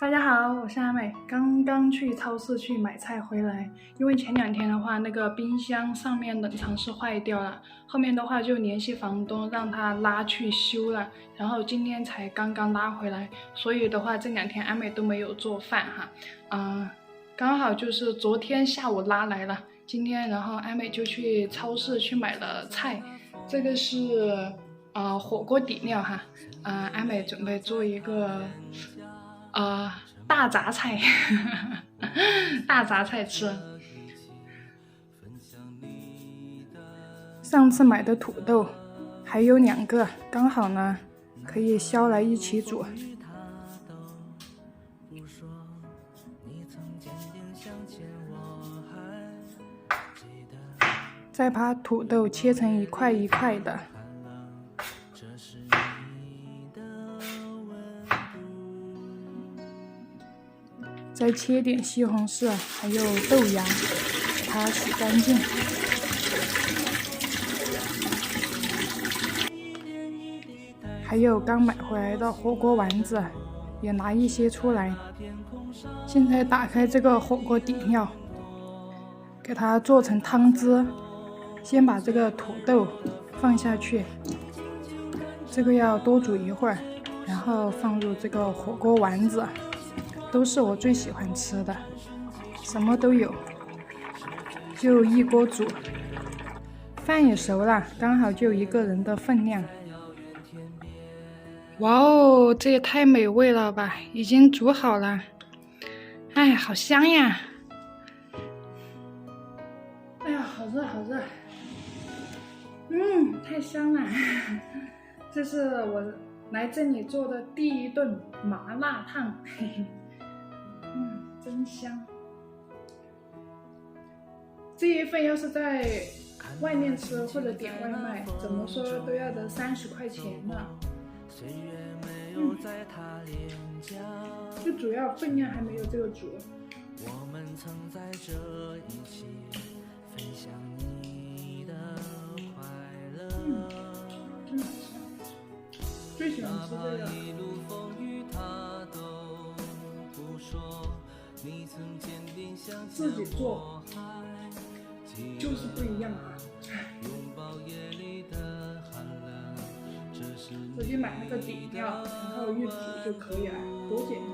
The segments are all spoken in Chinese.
大家好，我是阿美，刚刚去超市去买菜回来，因为前2天的话，那个冰箱上面冷藏室坏掉了，后面的话就联系房东让他拉去修了，然后今天才刚刚拉回来，所以的话这2天阿美都没有做饭哈，刚好就是昨天下午拉来了，今天然后阿美就去超市去买了菜，这个是火锅底料哈，阿美准备做一个大杂菜大杂菜吃。上次买的土豆还有2个，刚好呢可以削来一起煮。再把土豆切成一块一块的。再切点西红柿，还有豆芽，把它洗干净。还有刚买回来的火锅丸子，也拿一些出来。现在打开这个火锅底料，给它做成汤汁。先把这个土豆放下去，这个要多煮一会儿，然后放入这个火锅丸子。都是我最喜欢吃的，什么都有，就一锅煮。饭也熟了，刚好就1个人的分量。哇哦，这也太美味了吧！已经煮好了，哎，好香呀！哎呀，好热好热，太香了！这是我来这里做的第1顿麻辣烫，嘿嘿。真香！这一份要是在外面吃或者点外卖，怎么说都要得30块钱呢。最主要分量还没有这个足。真好吃，最喜欢吃这个。自己做就是不一样啊！直接买那个底料，然后一煮就可以了，多简单。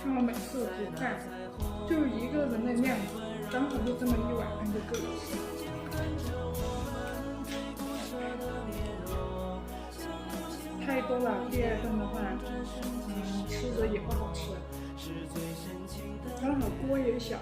看我每次煮饭就1个人的量，刚好就这么1碗饭就够了。太多了，第2顿的话，吃着也不好吃。刚好锅也小。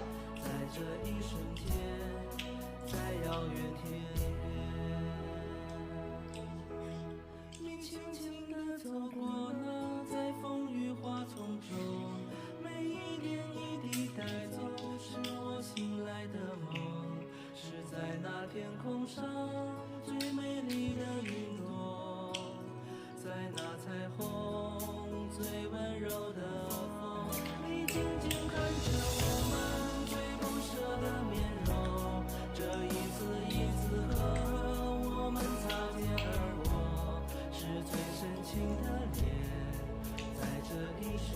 天空上最美丽的云朵，在那彩虹最温柔的风，你静静看着我们最不舍的面容，这一次一次和我们擦肩而过，是最深情的脸，在这一瞬